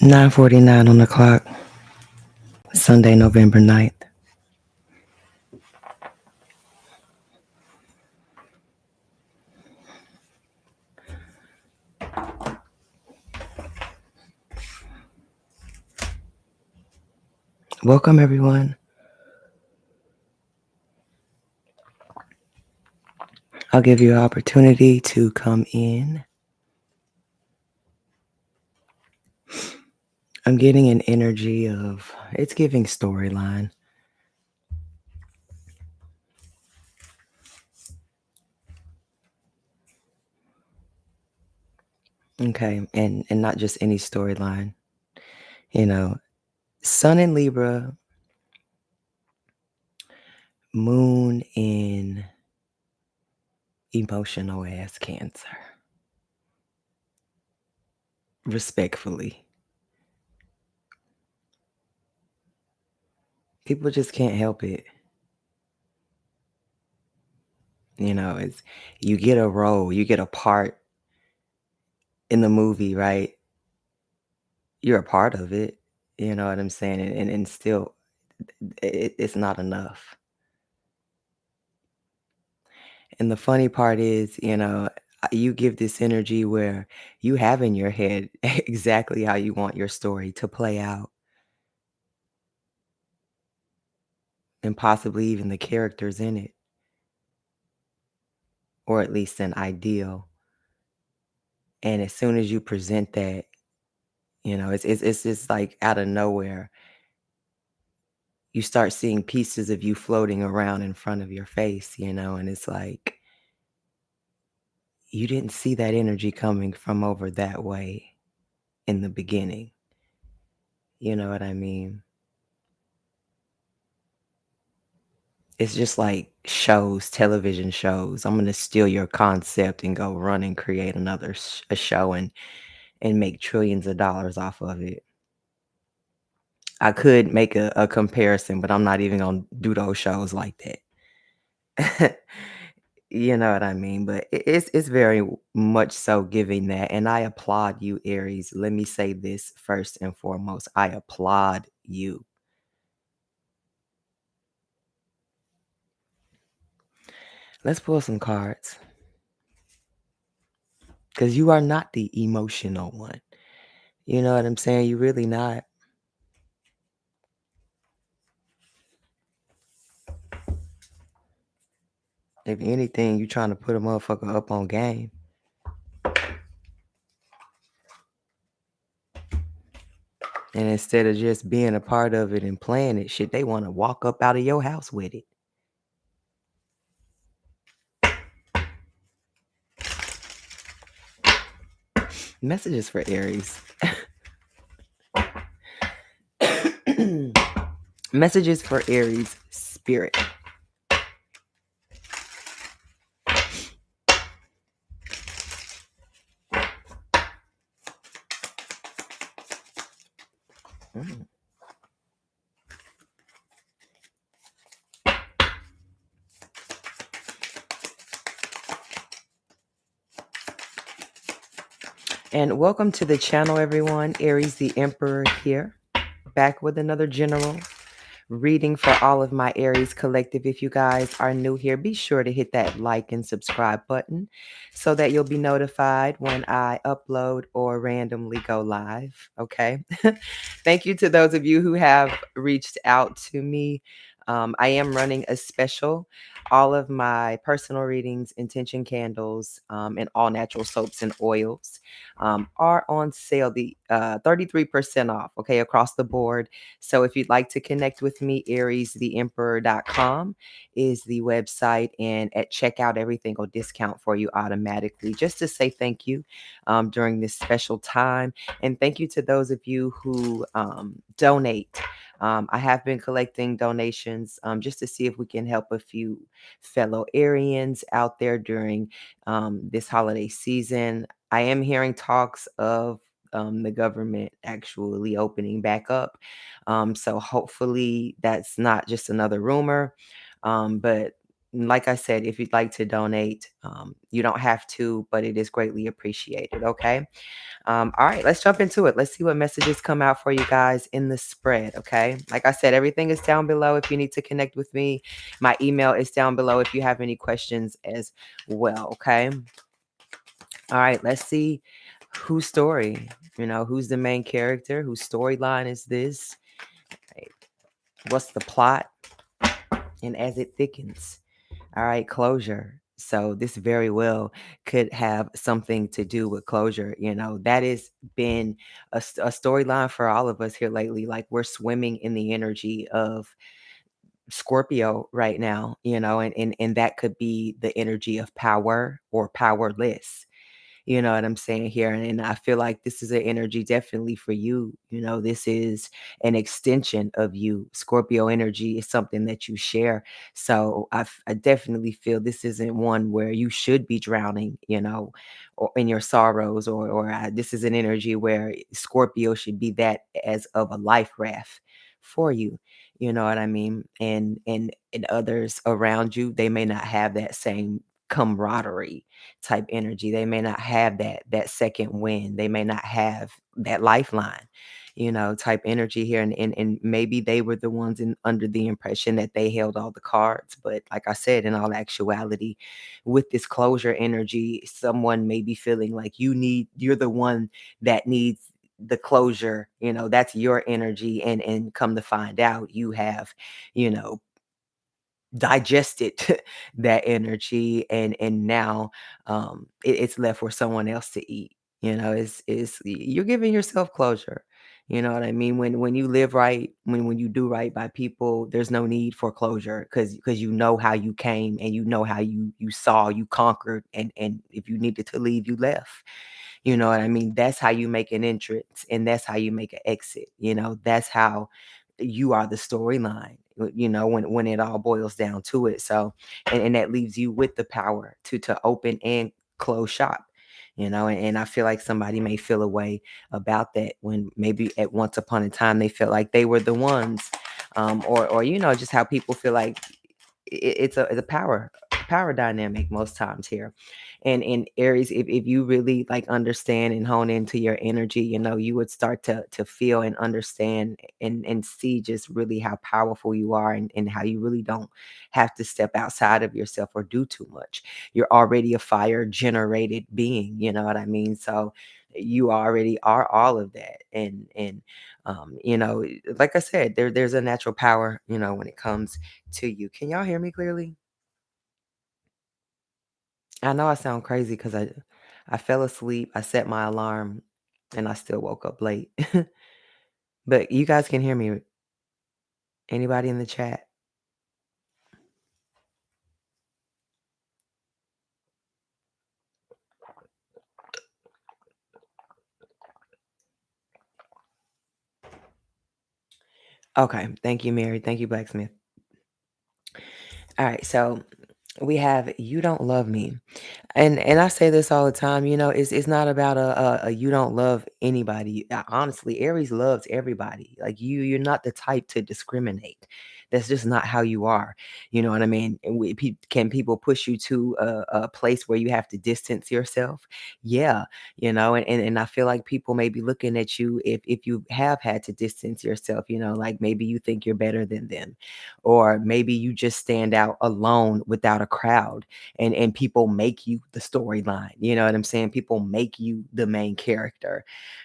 9:49 on the clock, Sunday, November 9th. Welcome, everyone. I'll give you an opportunity to come in. I'm getting an energy of, it's giving storyline. Okay, and not just any storyline. You know, Sun in Libra, Moon in emotional ass Cancer. Respectfully. People just can't help it. It's you get a role, you get a part in the movie, right? You're a part of it. You know what I'm saying? And still, it's not enough. And the funny part is, you give this energy where you have in your head exactly how you want your story to play out, and possibly even the characters in it, or at least an ideal. And as soon as you present that, it's just like out of nowhere, you start seeing pieces of you floating around in front of your face, and it's like you didn't see that energy coming from over that way in the beginning. You know what I mean? It's just like shows, television shows. I'm gonna steal your concept and go run and create another a show and make trillions of dollars off of it. I could make a comparison, but I'm not even gonna do those shows like that. You know what I mean? But it's very much so giving that, and I applaud you, Aries. Let me say this first and foremost. I applaud you. Let's pull some cards. Because you are not the emotional one. You know what I'm saying? You're really not. If anything, you're trying to put a motherfucker up on game. And instead of just being a part of it and playing it, shit, they want to walk up out of your house with it. Messages for Aries. Messages for Aries spirit. Mm. And welcome to the channel, everyone. Aries the Emperor here, back with another general reading for all of my Aries collective. If you guys are new here, be sure to hit that like and subscribe button so that you'll be notified when I upload or randomly go live. Okay. Thank you to those of you who have reached out to me. I am running a special. All of my personal readings, intention candles, and all natural soaps and oils are on sale. The 33% off, okay, across the board. So if you'd like to connect with me, ariestheemperor.com is the website. And at checkout, everything will discount for you automatically, just to say thank you during this special time. And thank you to those of you who donate. I have been collecting donations just to see if we can help a few fellow Arians out there during this holiday season. I am hearing talks of the government actually opening back up. So hopefully that's not just another rumor. But like I said, if you'd like to donate, you don't have to, but it is greatly appreciated. Okay. All right, let's jump into it. Let's see what messages come out for you guys in the spread. Okay. Like I said, everything is down below if you need to connect with me. My email is down below if you have any questions as well. Okay. All right, let's see whose story, who's the main character, whose storyline is this? Right, what's the plot? And as it thickens, all right, closure. So this very well could have something to do with closure. That has been a storyline for all of us here lately. Like we're swimming in the energy of Scorpio right now, and that could be the energy of power or powerless. You know what I'm saying here? And I feel like this is an energy definitely for you. This is an extension of you. Scorpio energy is something that you share. So I definitely feel this isn't one where you should be drowning, or in your sorrows, or this is an energy where Scorpio should be that as of a life raft for you. You know what I mean? And others around you, they may not have that same camaraderie type energy. They may not have that second wind. They may not have that lifeline, type energy here. And maybe they were the ones under the impression that they held all the cards. But like I said, in all actuality, with this closure energy, someone may be feeling like you're the one that needs the closure. That's your energy. And come to find out, you have, you know, digested that energy, and now it's left for someone else to eat. It's you're giving yourself closure. You know what I mean? When you live right, when you do right by people, there's no need for closure, because you know how you came, and you know how you saw, you conquered, and if you needed to leave, you left. You know what I mean? That's how you make an entrance, and that's how you make an exit. That's how you are the storyline, when it all boils down to it. So, and that leaves you with the power to open and close shop. And I feel like somebody may feel a way about that when maybe at once upon a time they felt like they were the ones, or just how people feel like it's a power dynamic most times here. And in Aries, if you really like understand and hone into your energy, you would start to feel and understand and see just really how powerful you are, and how you really don't have to step outside of yourself or do too much. You're already a fire generated being, you know what I mean? So you already are all of that. And like I said, there's a natural power, when it comes to you. Can y'all hear me clearly? I know I sound crazy because I fell asleep, I set my alarm, and I still woke up late. But you guys can hear me. Anybody in the chat? Okay. Thank you, Mary. Thank you, Blacksmith. All right. So we have You Don't Love Me. And I say this all the time, it's not about a you don't love anybody. Honestly, Aries loves everybody. Like you're not the type to discriminate. That's just not how you are. You know what I mean? And can people push you to a place where you have to distance yourself? Yeah, and I feel like people may be looking at you, if you have had to distance yourself, like maybe you think you're better than them, or maybe you just stand out alone without a crowd, and people make you the storyline. You know what I'm saying? People make you the main character.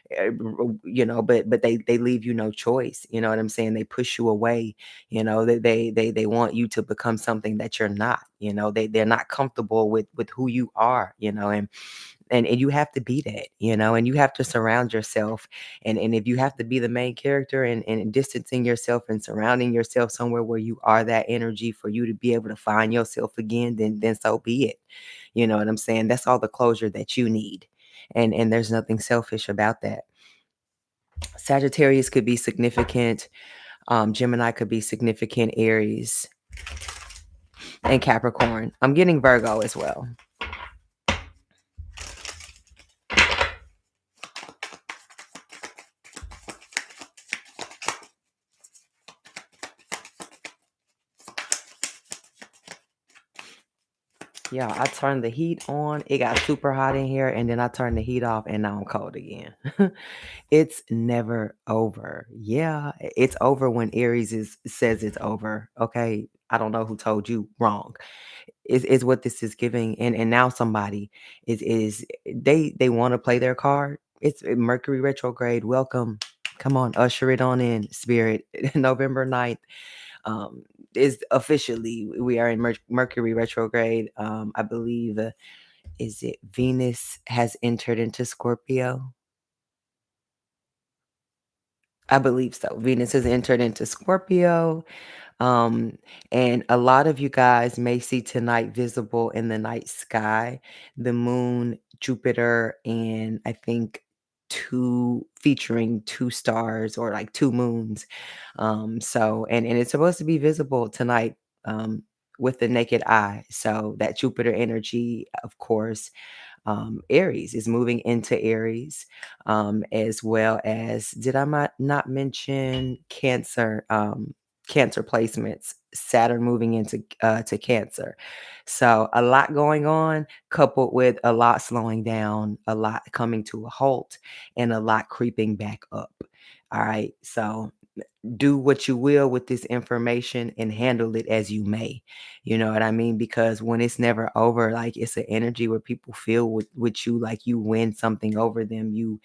But they leave you no choice. You know what I'm saying? They push you away. They want you to become something that you're not. They're not comfortable with who you are. And you have to be that, and you have to surround yourself. And if you have to be the main character, and distancing yourself and surrounding yourself somewhere where you are that energy for you to be able to find yourself again, then so be it. You know what I'm saying? That's all the closure that you need. And there's nothing selfish about that. Sagittarius could be significant. Gemini could be significant. Aries and Capricorn. I'm getting Virgo as well. Yeah, I turned the heat on. It got super hot in here, and then I turned the heat off, and now I'm cold again. It's never over. Yeah, it's over when Aries says it's over. Okay, I don't know who told you wrong. Is what this is giving, and now somebody is they want to play their card. It's Mercury retrograde. Welcome. Come on, usher it on in, spirit. November 9th is officially we are in Mercury retrograde. I believe is it Venus has entered into Scorpio. I believe so. Venus has entered into Scorpio. Um, and a lot of you guys may see tonight visible in the night sky, the moon, Jupiter, and I think featuring two stars or like two moons. So and it's supposed to be visible tonight with the naked eye. So that Jupiter energy, of course, Aries is moving into Aries, as well as did I not mention Cancer? Cancer placements, Saturn moving into to Cancer. So a lot going on, coupled with a lot slowing down, a lot coming to a halt, and a lot creeping back up. All right, so do what you will with this information and handle it as you may. You know what I mean? Because when it's never over, like it's an energy where people feel with you like you win something over them. You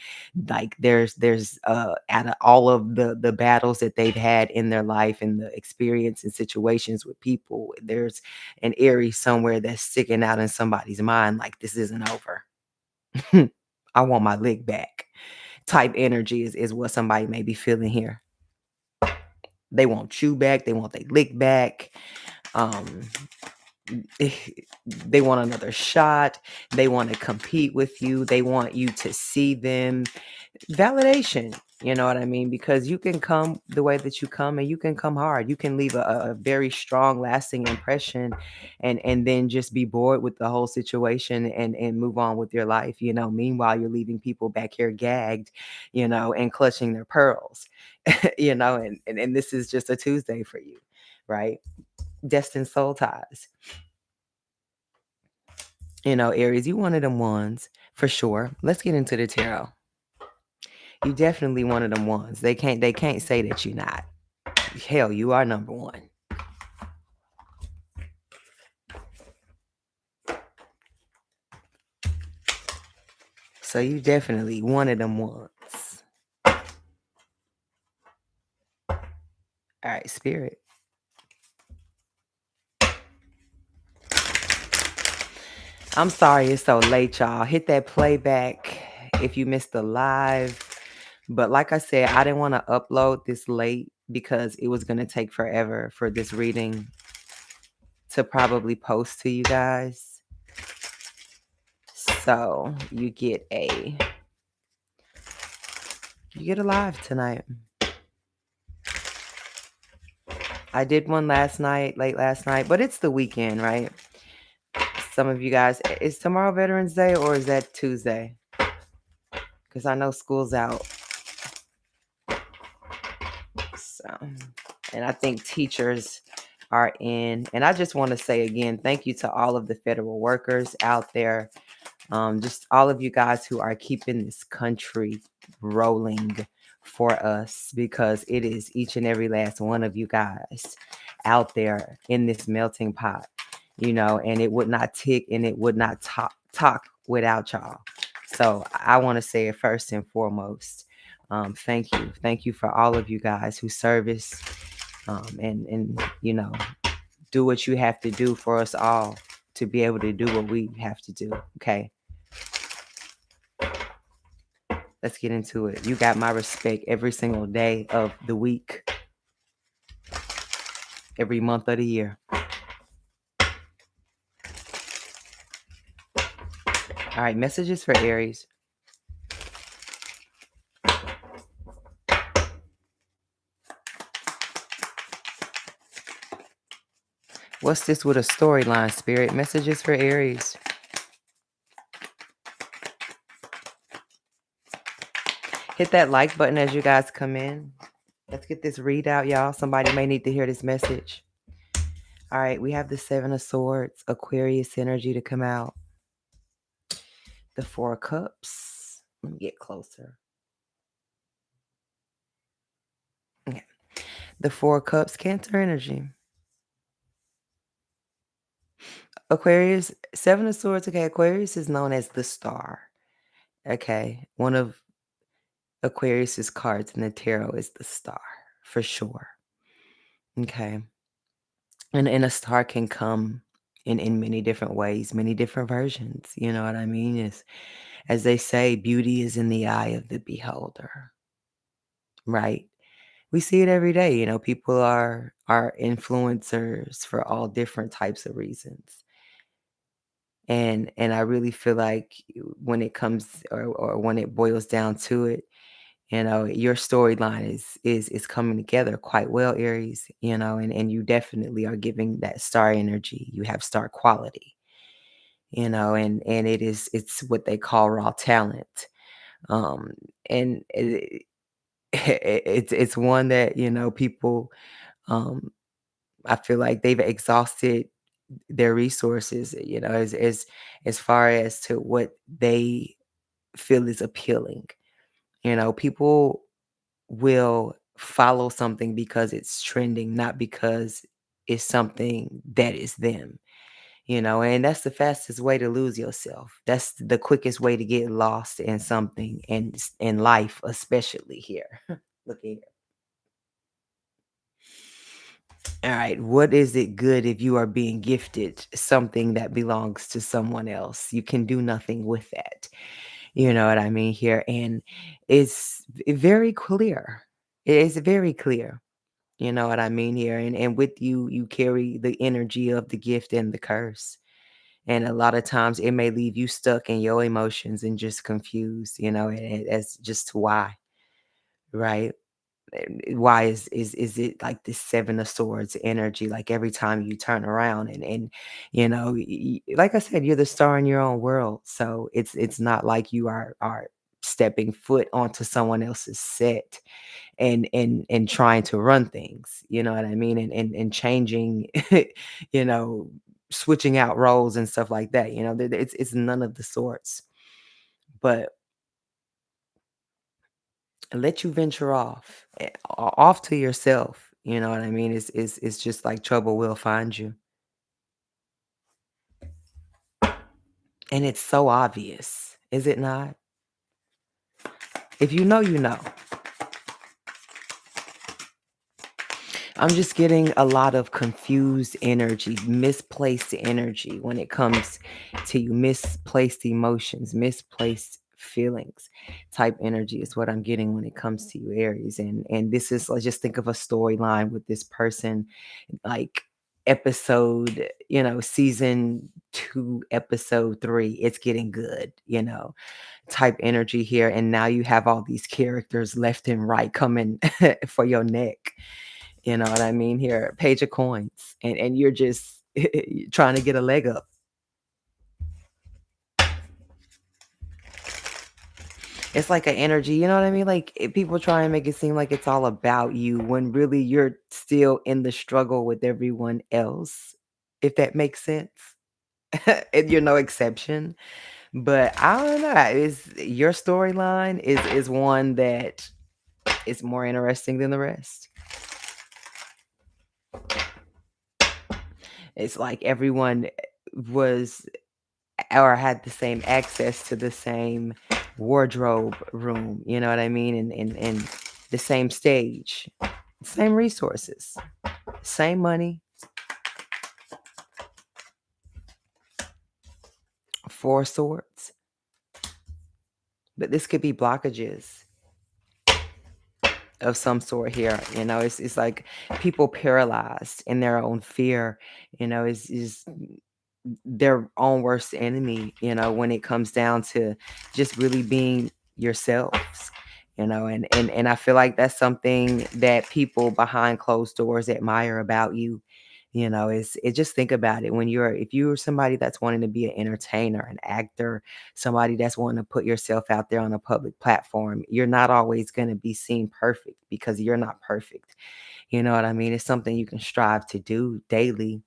like there's out of all of the battles that they've had in their life and the experience and situations with people, there's an Aries somewhere that's sticking out in somebody's mind like this isn't over. I want my lick back. Type energy is what somebody may be feeling here. They want you back. They want their lick back. Um, they want another shot. They want to compete with you. They want you to see them. Validation, you know what I mean? Because you can come the way that you come and you can come hard. You can leave a very strong, lasting impression and then just be bored with the whole situation and move on with your life. Meanwhile, you're leaving people back here gagged, and clutching their pearls, and this is just a Tuesday for you, right? Destined soul ties. Aries, you one of them ones for sure. Let's get into the tarot. You definitely one of them ones. They can't say that you're not. Hell, you are number one. So you definitely one of them ones. All right, spirit. I'm sorry it's so late, y'all. Hit that playback if you missed the live. But like I said, I didn't want to upload this late because it was going to take forever for this reading to probably post to you guys. So you get a live tonight. I did one late last night, but it's the weekend, right? Some of you guys, is tomorrow Veterans Day or is that Tuesday? Because I know school's out. So, and I think teachers are in. And I just want to say again, thank you to all of the federal workers out there. Just all of you guys who are keeping this country rolling for us, because it is each and every last one of you guys out there in this melting pot, and it would not tick and it would not talk without y'all. So I want to say it first and foremost. Thank you. Thank you for all of you guys who service and do what you have to do for us all to be able to do what we have to do. Okay. Let's get into it. You got my respect every single day of the week, every month of the year. All right, messages for Aries. What's this with a storyline, Spirit? Messages for Aries. Hit that like button as you guys come in. Let's get this readout, y'all. Somebody may need to hear this message. All right, we have the Seven of Swords, Aquarius energy to come out. The Four of Cups. Let me get closer. Okay. The Four of Cups, Cancer energy. Aquarius, Seven of Swords. Okay, Aquarius is known as the star. Okay, one of Aquarius's cards in the tarot is the star, for sure. Okay, and a star can come in many different ways, many different versions. You know what I mean? Is as they say, beauty is in the eye of the beholder, right? We see it every day. You know, people are influencers for all different types of reasons. And I really feel like when it comes or when it boils down to it, you know, your storyline is coming together quite well, Aries, you know, and you definitely are giving that star energy. You have star quality, you know, and it's what they call raw talent. Um and it's one that, you know, people um I feel like they've exhausted their resources, you know, as far as to what they feel is appealing. You know, people will follow something because it's trending, not because it's something that is them, you know, and that's the fastest way to lose yourself. That's the quickest way to get lost in something and in life, especially here. Look at here. All right. What is it good if you are being gifted something that belongs to someone else? You can do nothing with that. You know what I mean here? And it's very clear. It is very clear. You know what I mean here? And with you, you carry the energy of the gift and the curse. And a lot of times it may leave you stuck in your emotions and just confused, you know, and as just to why, right? Why is it like this Seven of Swords energy? Like every time you turn around and you know, like I said, you're the star in your own world. So it's not like you are stepping foot onto someone else's set and trying to run things, you know what I mean? And changing, you know, switching out roles and stuff like that. You know, it's none of the sorts. But let you venture off, off to yourself. You know what I mean? It's just like trouble will find you, and it's so obvious, is it not? If you know, you know. I'm just getting a lot of confused energy, misplaced energy when it comes to you, misplaced emotions, misplaced feelings type energy is what I'm getting when it comes to you, Aries. And this is, let's just think of a storyline with this person, like episode, you know, season 2, episode 3. It's getting good, you know, type energy here. And now you have all these characters left and right coming for your neck. You know what I mean? Here, page of coins, and you're just trying to get a leg up. It's like an energy, you know what I mean? Like people try and make it seem like it's all about you when really you're still in the struggle with everyone else, if that makes sense. And you're no exception. But I don't know. Is your storyline is one that is more interesting than the rest. It's like everyone was or had the same access to the same wardrobe room, you know what I mean? And the same stage, same resources, same money, four swords. But this could be blockages of some sort here. You know, it's like people paralyzed in their own fear, you know, is their own worst enemy, you know, when it comes down to just really being yourselves, you know, and I feel like that's something that people behind closed doors admire about you. You know, is it just think about it when if you're somebody that's wanting to be an entertainer, an actor, somebody that's wanting to put yourself out there on a public platform, you're not always going to be seen perfect because you're not perfect. You know what I mean? It's something you can strive to do daily,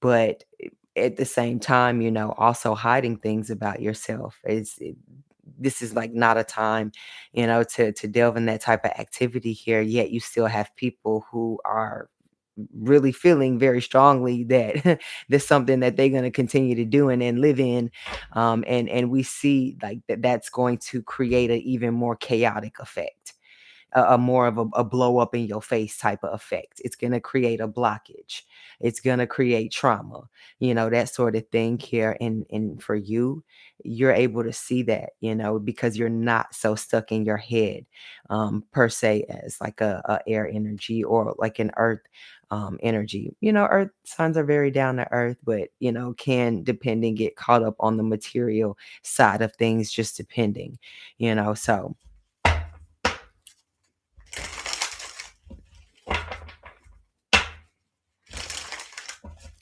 but at the same time, also hiding things about yourself this is like not a time, to delve in that type of activity here. Yet you still have people who are really feeling very strongly that there's something that they're going to continue to do and live in, and we see like that's going to create an even more chaotic effect, a more of a blow up in your face type of effect. It's going to create a blockage. It's going to create trauma, that sort of thing here. And for you, you're able to see that, because you're not so stuck in your head, per se, as like a air energy or like an earth energy. Earth signs are very down to earth, but, can depend and get caught up on the material side of things, just depending, so.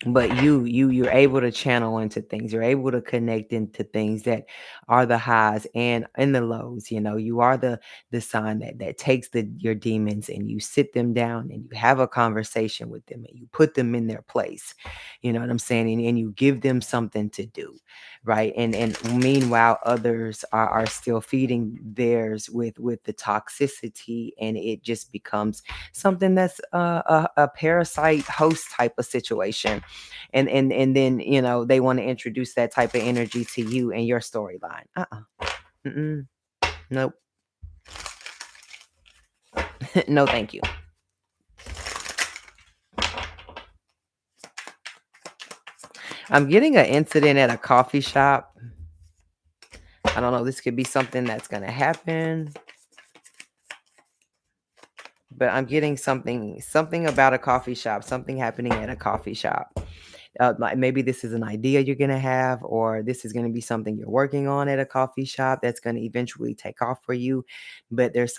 But you're able to channel into things. You're able to connect into things that are the highs and the lows. You are the sign that takes your demons and you sit them down and you have a conversation with them and you put them in their place. You know what I'm saying? And you give them something to do, right? And meanwhile, others are still feeding theirs with the toxicity, and it just becomes something that's a parasite host type of situation. And then they want to introduce that type of energy to you and your storyline. Mm-mm. Nope. No, thank you. I'm getting an incident at a coffee shop. I don't know, this could be something that's going to happen, but I'm getting something about a coffee shop, something happening at a coffee shop. Like maybe this is an idea you're going to have, or this is going to be something you're working on at a coffee shop that's going to eventually take off for you. But there's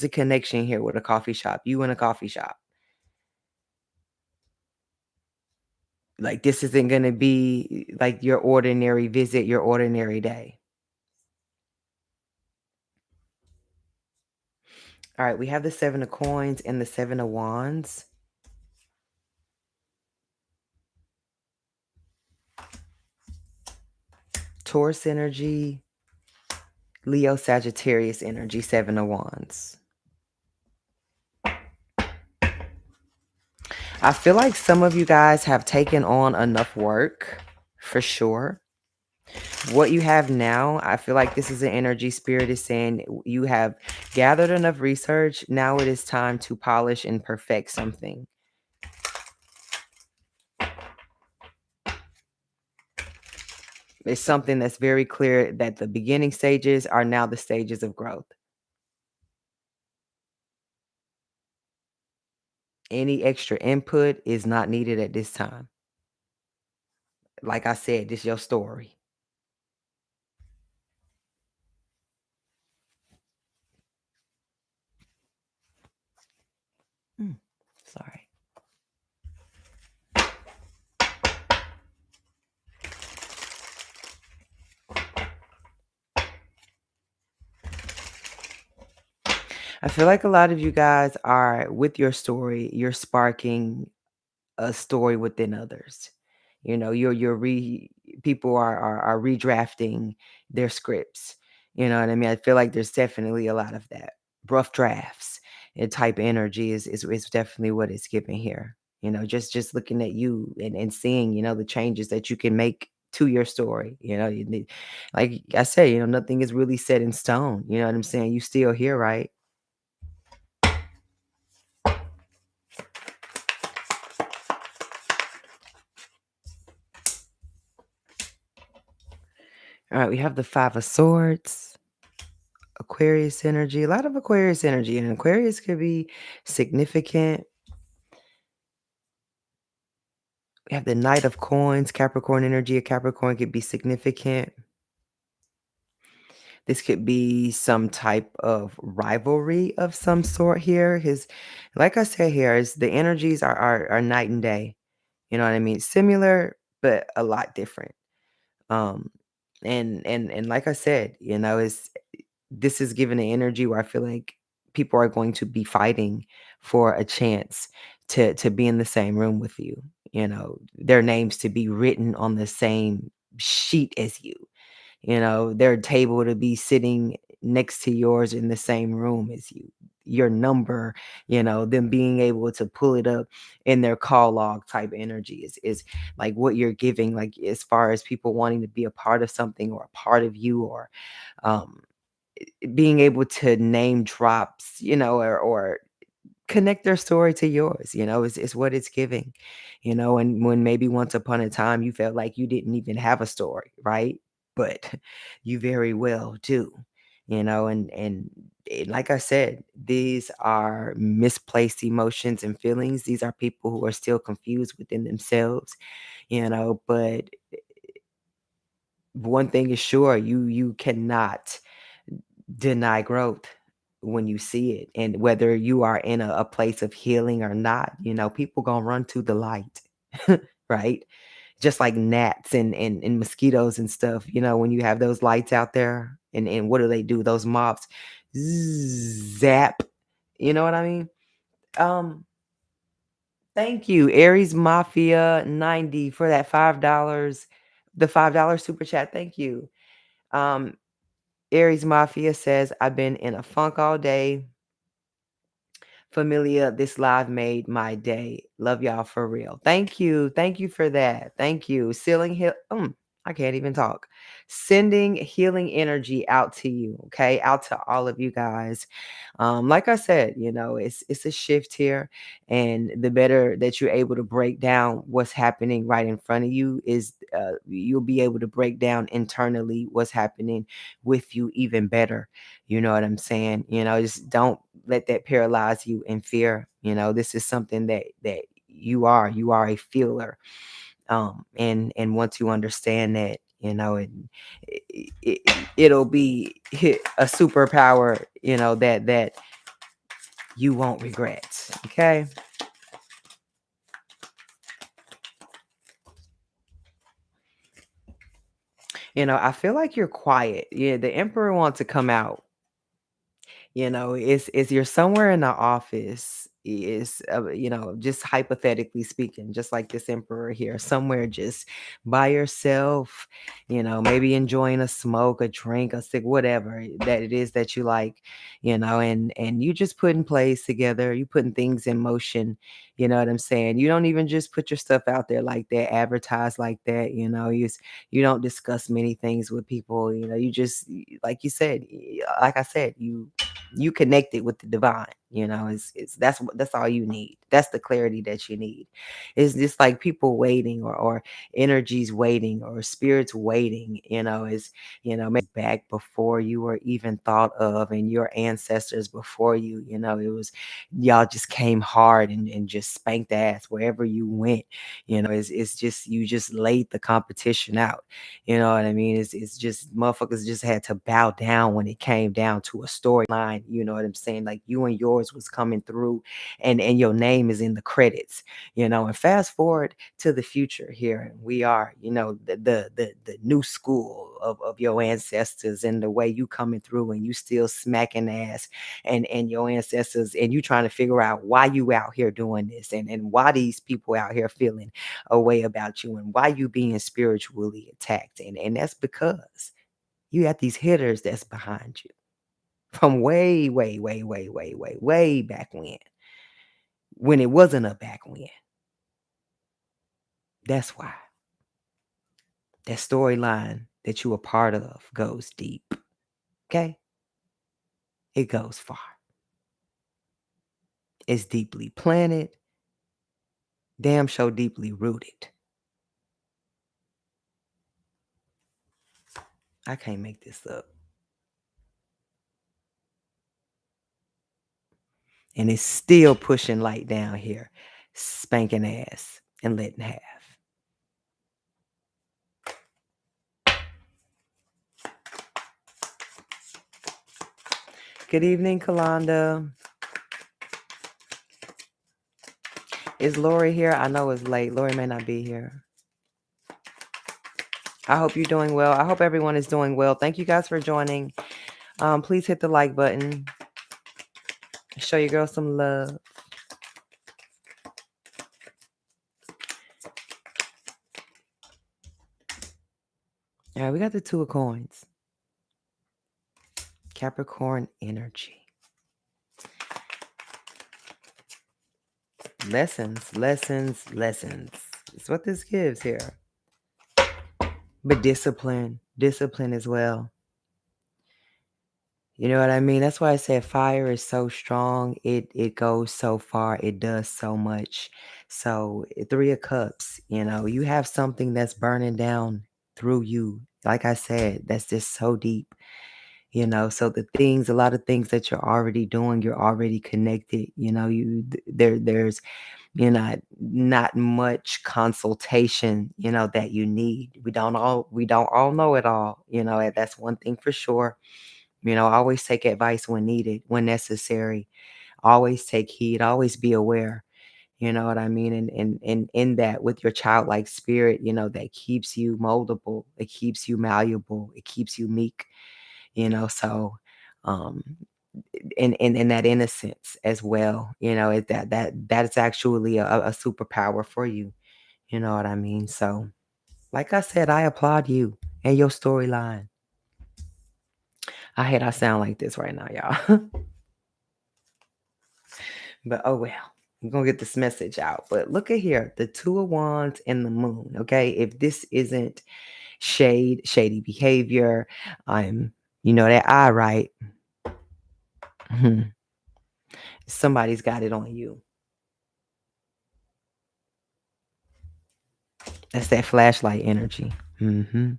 a connection here with a coffee shop, you in a coffee shop. Like this isn't going to be like your ordinary visit, your ordinary day. All right, we have the 7 of coins and the 7 of wands. Taurus energy, Leo, Sagittarius energy, 7 of wands. I feel like some of you guys have taken on enough work, for sure. What you have now, I feel like this is an energy spirit is saying you have gathered enough research. Now it is time to polish and perfect something. It's something that's very clear that the beginning stages are now the stages of growth. Any extra input is not needed at this time. Like I said, this is your story. Sorry. I feel like a lot of you guys are with your story, you're sparking a story within others. You're people are redrafting their scripts. You know what I mean? I feel like there's definitely a lot of that. Rough drafts and type energy is definitely what it's giving here. Just looking at you and seeing, the changes that you can make to your story. Like I said, nothing is really set in stone. You know what I'm saying? You still here, right? All right, we have the 5 of swords, Aquarius energy, a lot of Aquarius energy, and Aquarius could be significant. We have the Knight of Coins, Capricorn energy. A Capricorn could be significant. This could be some type of rivalry of some sort here. Like I said here, is the energies are night and day. You know what I mean? Similar, but a lot different. Um, and like I said, this is given an energy where I feel like people are going to be fighting for a chance to be in the same room with you. Their names to be written on the same sheet as you. Their table to be sitting next to yours in the same room as you. Your number, them being able to pull it up in their call log type energy is like what you're giving, like as far as people wanting to be a part of something or a part of you, or um being able to name drops, or connect their story to yours, is what it's giving. And when maybe once upon a time you felt like you didn't even have a story, right? But you very well do. And like I said, these are misplaced emotions and feelings. These are people who are still confused within themselves, but one thing is sure, you cannot deny growth when you see it. And whether you are in a place of healing or not, people gonna run to the light. Right? Just like gnats and mosquitoes and stuff, when you have those lights out there, and what do? Those moths zap. You know what I mean? um Thank you, Aries Mafia 90, for that $5, the $5 super chat. Thank you. um Aries Mafia says, I've been in a funk all day. Familia, this live made my day. Love y'all for real. Thank you. Thank you for that. Thank you. I can't even talk. Sending healing energy out to you, okay? Out to all of you guys. Like I said, it's a shift here, and the better that you're able to break down what's happening right in front of you is you'll be able to break down internally what's happening with you even better. You know what I'm saying? Just don't let that paralyze you in fear. This is something that you are a feeler. And once you understand that, it'll be a superpower, that you won't regret. Okay. I feel like you're quiet. Yeah, the emperor wants to come out. Is you're somewhere in the office, is just hypothetically speaking, just like this emperor here, somewhere just by yourself, maybe enjoying a smoke, a drink, a cig, whatever that it is that you like, and you just putting plays together, you putting things in motion. You know what I'm saying? You don't even just put your stuff out there like that, advertise like that. You don't discuss many things with people. You just, like you said, like I said, you connected with the divine. It's that's all you need. That's the clarity that you need. It's just like people waiting, or energies waiting, or spirits waiting. Maybe back before you were even thought of, and your ancestors before you. It was, y'all just came hard and just spanked ass wherever you went. It's just, you just laid the competition out. You know what I mean? It's just, motherfuckers just had to bow down when it came down to a storyline. You know what I'm saying? Like, you and yours was coming through, and your name is in the credits. And fast forward to the future here, and we are, the new school of your ancestors, and the way you coming through, and you still smacking ass, and your ancestors, and you trying to figure out why you out here doing this, and why these people out here feeling a way about you, and why you being spiritually attacked. And that's because you got these hitters that's behind you from way, way, way, way, way, way, way back when it wasn't a back when. That's why that storyline that you a part of goes deep. Okay? It goes far. It's deeply planted, damn sure deeply rooted. I can't make this up. And it's still pushing light down here, spanking ass and letting have. Good evening, Kalonda. Is Lori here? I know it's late. Lori may not be here. I hope you're doing well. I hope everyone is doing well. Thank you guys for joining. Please hit the like button. Show your girl some love. All right, we got the Two of Coins. Capricorn energy. Lessons, lessons, lessons. It's what this gives here. But discipline as well. You know what I mean? That's why I said fire is so strong. It goes so far. It does so much. So 3 of Cups, you have something that's burning down through you. Like I said, that's just so deep. So a lot of things that you're already doing, you're already connected. There's not much consultation, that you need. We don't all know it all. And that's one thing for sure. Always take advice when needed, when necessary. Always take heed, always be aware. You know what I mean? And in that, with your childlike spirit, that keeps you moldable, it keeps you malleable, it keeps you meek, so um in that innocence as well, that's actually a superpower for you. You know what I mean? So like I said, I applaud you and your storyline. I hate I sound like this right now, y'all. But oh well, I'm gonna get this message out. But look at here, the Two of Wands and the Moon. Okay, if this isn't shady behavior, that eye, right? Somebody's got it on you. That's that flashlight energy. Mm-hmm.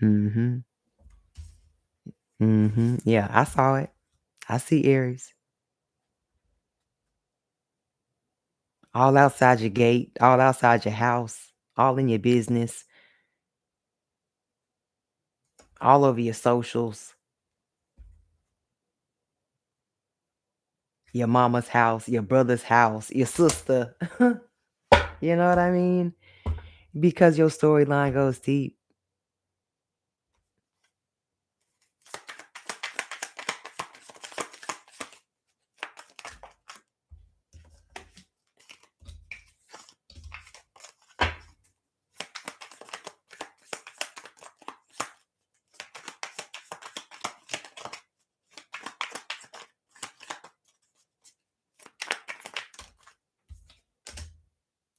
Mm-hmm. Mm-hmm. Yeah, I saw it. I see Aries. All outside your gate, all outside your house, all in your business, all over your socials, your mama's house, your brother's house, your sister. You know what I mean? Because your storyline goes deep.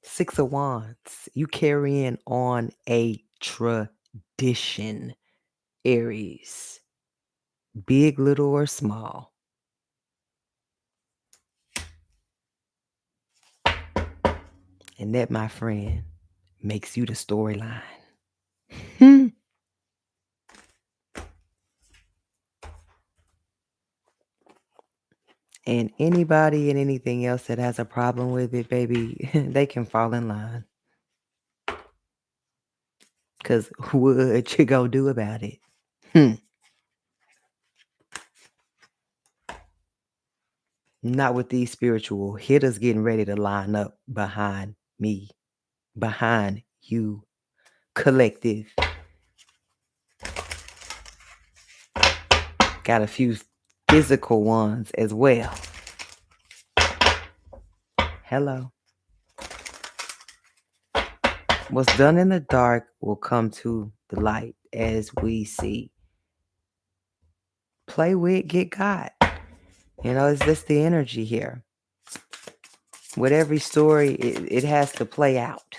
Six of Wands. You carrying on a tradition, Aries. Big, little, or small. And that, my friend, makes you the storyline. And anybody and anything else that has a problem with it, baby, they can fall in line. Because what you gonna do about it? Not with these spiritual hitters getting ready to line up behind me, behind you, collective. Got a few physical ones as well. Hello. What's done in the dark will come to the light as we see. Play with, get got. It's just the energy here. With every story, it has to play out.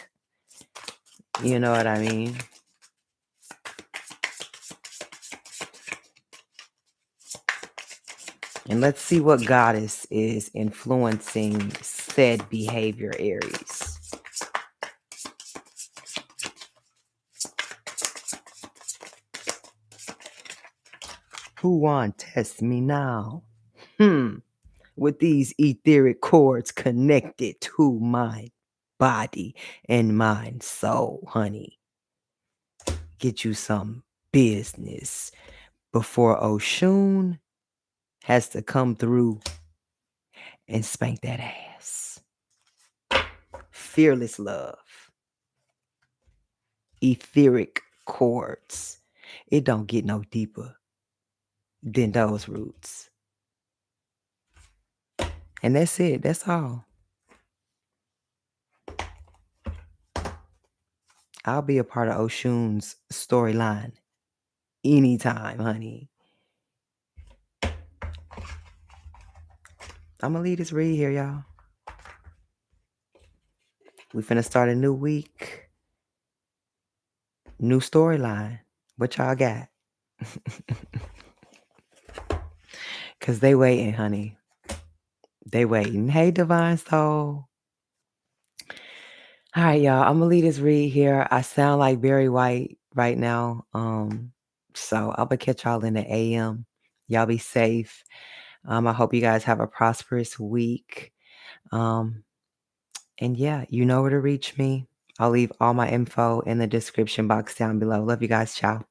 You know what I mean? And let's see what goddess is influencing said behavior, Aries. Who want test me now? With these etheric cords connected to my body and mind, soul, honey. Get you some business before Oshun has to come through and spank that ass. Fearless love. Etheric chords. It don't get no deeper than those roots. And that's it. That's all. I'll be a part of Oshun's storyline anytime, honey. I'm going to leave this read here, y'all. We finna start a new week. New storyline. What y'all got? Because they waiting, honey. They waiting. Hey, Divine Soul. All right, y'all. I'm gonna leave this read here. I sound like Barry White right now. So I'm gonna catch y'all in the AM. Y'all be safe. I hope you guys have a prosperous week. And yeah, you know where to reach me. I'll leave all my info in the description box down below. Love you guys. Ciao.